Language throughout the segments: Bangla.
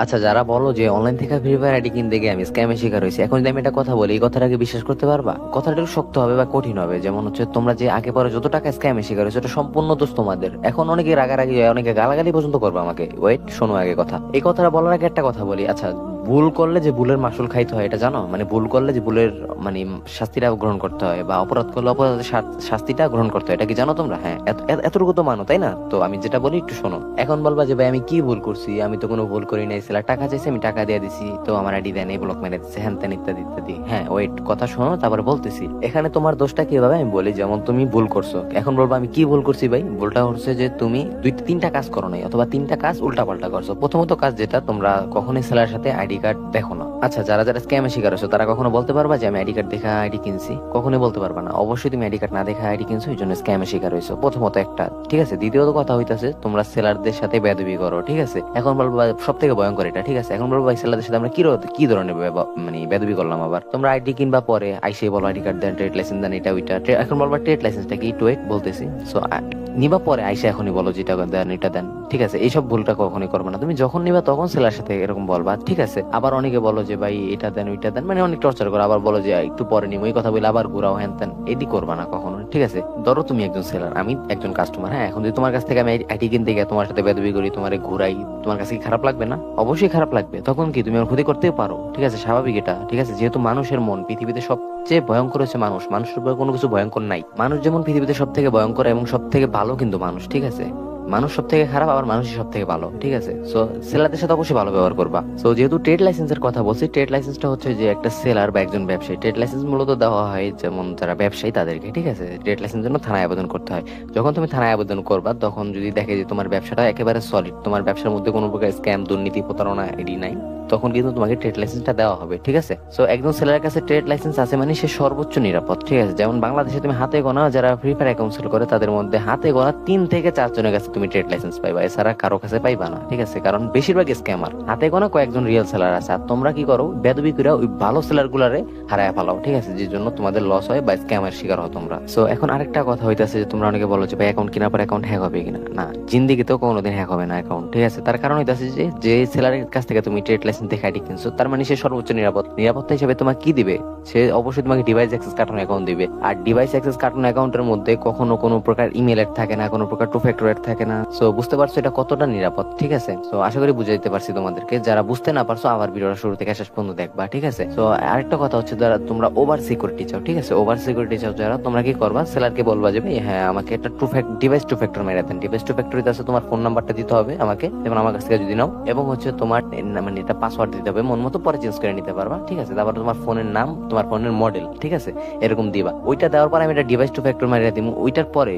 আচ্ছা, যারা বলো যে অনলাইন থেকে ফ্রি ফায়ার আইডি কিনতে গিয়ে আমি স্ক্যামের শিকার হয়েছি, এখন যদি আমি একটা কথা বলি, এই কথাটাকে বিশ্বাস করতে পারবা? কথাটা একটু শক্ত হবে বা কঠিন হবে। যেমন হচ্ছে, তোমরা যে আগে পরে যত টাকা স্ক্যামের শিকার হয়েছে, ওটা সম্পূর্ণ দোষ তোমাদের। এখন অনেকে রাগারাগি হয়, অনেকে গালাগালি পর্যন্ত করবে আমাকে। ওয়েট, শোনো আগে কথা। এই কথাটা বলার আগে একটা কথা বলি। আচ্ছা, ভুল করলে যে ভুলের মাসুল খাইতে হয় এটা জানো? মানে ভুল করলে যে ভুলের মানে শাস্তিটা গ্রহণ করতে হয়, বা অপরাধ করলে অপরাধের শাস্তিটা গ্রহণ করতে হয়, এটা কি জানো তোমরা? হ্যাঁ, এতটুকু তো মানো, তাই না? তো আমি যেটা বলি একটু শোনো। এখন বলবা যে ভাই আমি কি ভুল করছি, আমি তো কোনো ভুল করি নাই, ছেলে টাকা চাইছে আমি টাকা দিয়ে দিছি, তো আমার আইডি দেন, এই ব্লক মেরে দিচ্ছে, হ্যান ত্যান ইত্যাদি ইত্যাদি। হ্যাঁ, ওয়েট, কথা শোনো তারপরে বলতেছি। এখানে তোমার দোষটা কিভাবে আমি বলি। যেমন তুমি ভুল করছো, এখন বলবো আমি কি ভুল করছি ভাই। ভুলটা হচ্ছে যে তুমি তিনটা কাজ করো নাই, অথবা তিনটা কাজ উল্টা পাল্টা করছো। প্রথমত কাজ যেটা, তোমরা কখনোই সেলার সাথে আইডি কার্ড দেখো না। আচ্ছা, যারা যারা স্ক্যামে শিকার হচ্ছে তারা কখনো বলতে পারবা যে আমি আইডি কার্ড দেখা আইডি কিনছি? কখনোই বলতে পারবা না। অবশ্যই তুমি আইডি কার্ড না দেখা আইডি কিনছো, এই জন্য স্ক্যামে শিকার হয়েছো। প্রথমত একটা, ঠিক আছে। দ্বিতীয়ত কথা হইতাছে, তোমরা সেলারদের সাথে বেয়াদবি করো, ঠিক আছে। এখন বলবো সব থেকে ভয়ঙ্কর এটা, ঠিক আছে। এখন বলবো ভাই সেলারদের সাথে আমরা কি ধরনের মানে বেয়াদবি করলাম আবার? তোমরা আইডি কিনবা পরে আইসে বলো আইডি কার্ড দেন, ট্রেড লাইসেন্স দেন, এটা ওইটা। এখন বলবা ট্রেড লাইসেন্সটা কি, একটু ওয়েট বলতেছি। সো নিবা পরে আইসা এখনই বলো যেটা দেন এটা দেন, ঠিক আছে। এইসব ভুলটা কখনোই করবে না। তুমি যখন নিবা তখন সেলার সাথে এরকম বলবা, ঠিক আছে। আবার অনেকে বলো যে ভাই এটা দেন ওইটা দেন, মানে অনেক টর্চার করো। আবার বলো যে একটু পরে নিবো, এই কথা বলে আবার ঘুরাও, হ্যান তেন। এটি করবা না কখনো, ঠিক আছে। ধরো তুমি একজন সেলার, আমি একজন কাস্টমার, হ্যাঁ। এখন যদি তোমার কাছ থেকে আমি আইডি কিনতে গিয়ে তোমার সাথে বেদবি করি, তোমার ঘুরাই, তোমার কাছে কি খারাপ লাগবে না? অবশ্যই খারাপ লাগবে। তখন কি তুমি আমার ক্ষতি করতেও পারো, ঠিক আছে, স্বাভাবিক এটা, ঠিক আছে। যেহেতু মানুষের মন পৃথিবীতে সবচেয়ে ভয়ঙ্কর হচ্ছে মানুষ, মানুষের উপরে কোনো কিছু ভয়ঙ্কর নাই। মানুষ যেমন পৃথিবীতে সব থেকে ভয়ঙ্কর এবং সব থেকে ভালো কিন্তু মানুষ, ঠিক আছে। মানুষ সব থেকে খারাপ, আবার মানুষই সব থেকে ভালো, ঠিক আছে। সো সেলারদের সাথে অবশ্যই ভালো ব্যবহার করবা। সো যেহেতু ট্রেড লাইসেন্সের কথা বলছি, ট্রেড লাইসেন্সটা হচ্ছে যে একটা সেলার বা একজন ব্যবসায়ী, ট্রেড লাইসেন্স মূলত দেওয়া হয় যেমন যারা ব্যবসায়ী তাদেরকে, ঠিক আছে। ট্রেড লাইসেন্সের জন্য থানায় আবেদন করতে হয়। যখন তুমি থানায় আবেদন করবা, তখন যদি দেখে যে তোমার ব্যবসাটা একেবারে সলিড, তোমার ব্যবসার মধ্যে কোনো প্রকার স্ক্যাম, দুর্নীতি, প্রতারণা এডি নাই, তখন কিন্তু তোমাকে ট্রেড লাইসেন্সটা দেওয়া হবে, ঠিক আছে। সো একজন সেলারের কাছে ট্রেড লাইসেন্স আছে মানে সে সর্বোচ্চ নিরাপদ, ঠিক আছে। যেমন বাংলাদেশে তুমি হাতে গোনা যারা ফ্রি ফায়ার অ্যাকাউন্ট সেল করে, তাদের মধ্যে হাতে গোনা 3 থেকে 4 জনের কাছে তুমি ট্রেড লাইসেন্স পাইবা, এছাড়া কারো কাছে পাইবা না, ঠিক আছে। কারণ বেশিরভাগ স্ক্যামার, হাতে গোনা কয়েকজন রিয়েল সেলার আছে। আর তোমরা কি করো, বেদবি করে ওই ভালো সেলার গুলারে হারায় ফেলাও, ঠিক আছে, যে জন্য তোমাদের লস হয় বা স্ক্যামের শিকার হও তোমরা। সো এখন আরেকটা কথা হইতাছে যে তোমরা অনেকে বলো যে ভাই অ্যাকাউন্ট কেনার পর অ্যাকাউন্ট হ্যাক হবে কিনা। না, জিন্দিগিতেও কোনোদিন হ্যাক হবে না অ্যাকাউন্ট, ঠিক আছে। তার কারণ হইতাছে যে যে সেলারের কাছ থেকে তুমি ট্রেড লাইসেন্স দেখে আইডি কিনছো, তার মানে সে সর্বোচ্চ নিরাপত্তা হিসেবে তোমাকে কি দিবে? সে অবশ্যই তোমাকে ডিভাইস অ্যাক্সেস কার্টন অ্যাকাউন্ট দিবে। আর ডিভাইস অ্যাক্সেস কার্টন অ্যাকাউন্টের মধ্যে কখনো কোনো প্রকার ইমেল এড থাকে না, কোনো প্রকার টু ফ্যাক্টর এড থাকে না। সো বুঝতে পারছো এটা কতটা নিরাপদ, ঠিক আছে। সো আশা করি বুঝাইতে পারছি তোমাদেরকে। যারা বুঝতে না পারছো, আবার ভিডিওটা শুরু থেকে শেষ পর্যন্ত দেখবা, ঠিক আছে। সো আরেকটা কথা হচ্ছে, যারা তোমরা ওভার সিকিউরিটি চাও, ঠিক আছে, ওভার সিকিউরিটি চাও যারা, তোমরা কি করবা, সেলারকে বলবা যে ভাই হ্যাঁ আমাকে একটা ডিভাইস টু ফ্যাক্টর মেরে দেন। ডিভাইস টু ফ্যাক্টরিতে আছে তোমার ফোন নাম্বারটা দিতে হবে আমাকে, যেমন আমার কাছ থেকে যদি নাও, এবং হচ্ছে তোমার মানে এটা পাসওয়ার্ড দিতে হবে, মন মতো পরে চেঞ্জ করে নিতে পারবা, ঠিক আছে। তারপর তোমার ফোনের নাম, তোমার ফোনের মডেল, ঠিক আছে, এরকম দিবা। ওইটা দেওয়ার পর আমি এটা ডিভাইস টু ফ্যাক্টর মারিয়ে দিব। ওইটার পরে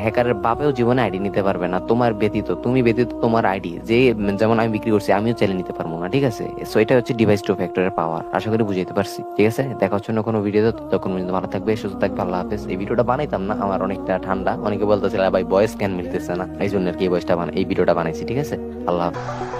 হ্যাকারের বাপেও জীবনে আইডি নিতে পারবে না তোমার ব্যতীত, তুমি ব্যতীত তোমার আইডি যে, যেমন আমি বিক্রি করছি, আমিও চাইলে নিতে পারবো না, ঠিক আছে। সো এটা হচ্ছে ডিভাইস টু ফ্যাক্টরের পাওয়ার। আশা করি বুঝাইতে পারছি, ঠিক আছে। দেখা হচ্ছে না কোনো ভিডিওতে, তখন পর্যন্ত ভালো থাকবে, সুস্থ থাকবে, আল্লাহ হাফেজ। এই ভিডিওটা বানাইতাম না, আমার অনেকটা ঠান্ডা, অনেকে বলতেছিল ভাই ভয়েস ক্যান মিলতেছে না, এই জন্য আর কি এই ভিডিওটা বানাইছি, ঠিক আছে। আল্লাহ হাফেজ।